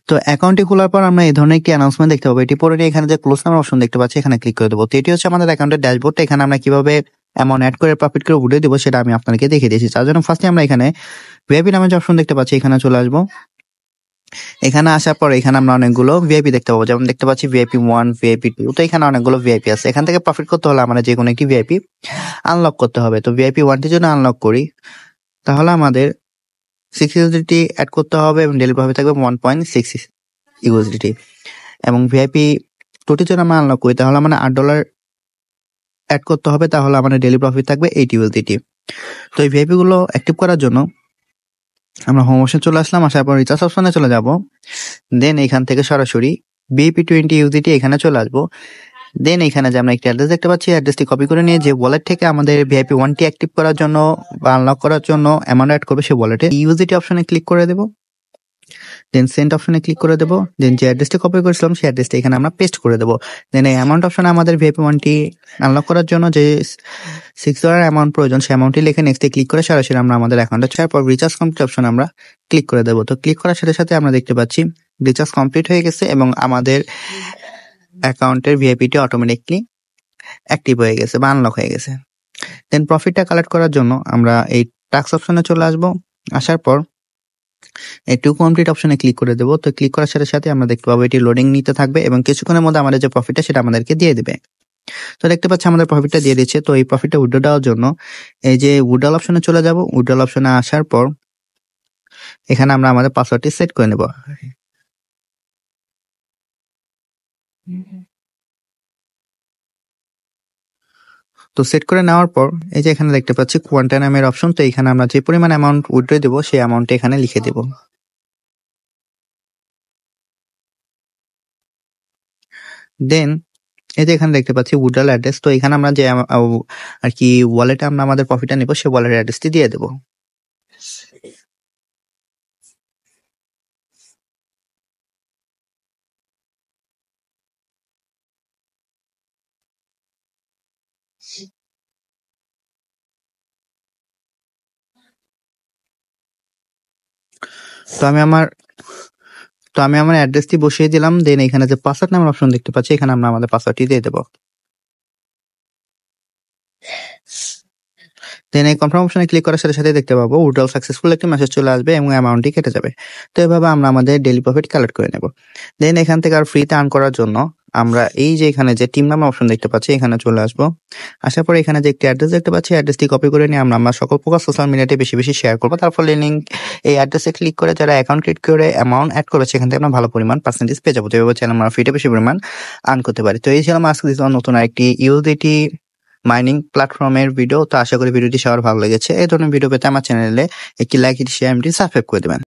তো অ্যাকাউন্টটি খোলার পর আমরা এই ধরনের একটি অ্যানাউন্সমেন্ট দেখতে পাবো। এটি পরে নিয়ে এখানে যে ক্লোজ নামের অপশন দেখতে পাচ্ছি এখানে ক্লিক করে দেবো। তো এটি হচ্ছে আমাদের অ্যাকাউন্টের ড্যাশবোর্ডটা। এখানে আমরা কিভাবে অ্যামাউন্ট অ্যাড করে প্রফিট করে উঠিয়ে দেবো সেটা আমি আপনাদেরকে দেখিয়ে দিয়েছি। তার জন্য ফার্স্টে আমরা এখানে ভিআইপি নামে যে অপশন দেখতে পাচ্ছি এখানে চলে আসবো। এখানে আসার পর এখানে আমরা অনেকগুলো ভিআইপি দেখতে পাবো, যেমন দেখতে পাচ্ছি ভিআইপি 1, ভিআইপি 2। তো এখানে অনেকগুলো ভিআইপি আছে। এখান থেকে প্রফিট করতে হলে আমরা যে কোনো একটি ভিআইপি আনলক করতে হবে। তো ভিআইপি 1টির জন্য আনলক করি, তাহলে আমাদের 6 ইউএসডিটি অ্যাড করতে হবে এবং ডেলি প্রফিট থাকবে 1.6 ইউএসডিটি। এবং ভিআইপি 2টির জন্য আমরা আনলক করি, তাহলে আমরা $8 অ্যাড করতে হবে, তাহলে আমাদের ডেলি প্রফিট থাকবে 8 ইউএসডিটি। তো এই ভিআইপি গুলো অ্যাক্টিভ করার জন্য আমরা হোম অপশনে চলে আসলাম। আসার পর রিচার্জ অপশনে চলে যাব। দেন এখান থেকে সরাসরি ভিআইপি 20 ইউএসডিটি এখানে চলে আসবো। দেন এখানে যে আমরা একটি অ্যাড্রেস দেখতে পাচ্ছি, অ্যাড্রেসটি কপি করে নিয়ে যে ওয়ালেট থেকে আমাদের ভিআইপি 1টি অ্যাক্টিভ করার জন্য বা আনলক করার জন্য অ্যামাউন্ট অ্যাড করবে সেই ওয়ালেটে ইউএসডিটি অপশনে ক্লিক করে দেবো। দেন সেন্ড অপশনে ক্লিক করে দেবো। দেন যে অ্যাড্রেসটি কপি করেছিলাম সেই অ্যাড্রেসটা এখানে আমরা পেস্ট করে দেবো। দেন এই অ্যামাউন্ট অপশনে আমাদের ভিআইপি 1টি আনলক করার জন্য যে $6 অ্যামাউন্ট প্রয়োজন সেই অ্যামাউন্টটি লিখে নেক্সটে ক্লিক করে সরাসরি আমরা আমাদের অ্যাকাউন্টে ছাড়ার পর রিচার্জ কমপ্লিট অপশনে আমরা ক্লিক করে দেবো। তো ক্লিক করার সাথে সাথে আমরা দেখতে পাচ্ছি রিচার্জ কমপ্লিট হয়ে গেছে এবং আমাদের অ্যাকাউন্টের ভিআইপিটি অটোমেটিকলি অ্যাক্টিভ হয়ে গেছে বা আনলক হয়ে গেছে। দেন প্রফিটটা কালেক্ট করার জন্য আমরা এই টাস্ক অপশনে চলে আসবো। আসার পর এই টু কমপ্লিট অপশনে ক্লিক করে দেবো। তো ক্লিক করার সাথে সাথে আমরা দেখতে পাবো এটি লোডিং নিতে থাকবে এবং কিছুক্ষণের মধ্যে আমাদের যে প্রফিটটা সেটা আমাদেরকে দিয়ে দিবে। তো দেখতে পাচ্ছি আমাদের প্রফিটটা দিয়ে দিচ্ছে। তো এই প্রফিটটা উইথড্র দেওয়ার জন্য এই যে উইথড্রল অপশনে চলে যাব। উইথড্রল অপশনে আসার পর এখানে আমরা আমাদের পাসওয়ার্ডটি সেট করে নেব। তো সেট করে নেওয়ার পর এই যে এখানে দেখতে পাচ্ছি কোয়ান্টা নামের অপশন। তো এখানে আমরা যে পরিমাণ অ্যামাউন্ট উইথড্র দেব সেই অ্যামাউন্টটা এখানে লিখে দেব। দেন এই যে এখানে দেখতে পাচ্ছি উইথড্রল অ্যাড্রেস। তো এখানে আমরা যে আর কি ওয়ালেটে আমরা আমাদের প্রফিটটা নেব সেই ওয়ালেটের অ্যাড্রেসটি দিয়ে দেব। তো আমি আমার অ্যাড্রেসটি বসিয়ে দিলাম। দেন এখানে যে পাসওয়ার্ড নামের অপশন দেখতে পাচ্ছি এখানে আমরা আমাদের পাসওয়ার্ডটি দিয়ে দেব। দেন এই কনফার্ম অপশনে ক্লিক করার সাথে সাথে দেখতে পাবো উইথড্রল সাকসেসফুল একটি মেসেজ চলে আসবে এবং অ্যামাউন্টটি কেটে যাবে। তো এভাবে আমরা আমাদের ডেইলি প্রফিট কালেক্ট করে নেব। দেন এখান থেকে আর ফ্রিতে আর্ন করার জন্য আমরা এই যে এখানে যে টিম নামে অপশন দেখতে পাচ্ছি এখানে চলে আসবো। আসার পর এখানে যে একটি অ্যাড্রেস দেখতে পাচ্ছি অ্যাড্রেসটি কপি করে নিয়ে আমরা সকল প্রকার সোশ্যাল মিডিয়াতে বেশি বেশি শেয়ার করবো। তার ফলে লিঙ্ক এই অ্যাড্রেসে ক্লিক করে যারা অ্যাকাউন্ট ক্রিয়েট করে অ্যামাউন্ট অ্যাড করবে সেখান থেকে আমরা ভালো পরিমাণ পার্সেন্টেজ পেয়ে যাবো। তো এভাবে চ্যানেল আমরা ফ্রিতে বেশি পরিমাণ আর্ন করতে পারি। তো এই ছিল আজকে নতুন আরেকটি ইউএসডিটি মাইনিং প্ল্যাটফর্মের ভিডিও। তো আশা করি ভিডিওটি সবার ভালো লেগেছে। এই ধরনের ভিডিও পেতে আমার চ্যানেলে একটি লাইক, শেয়ার, সাবস্ক্রাইব করে দেবেন।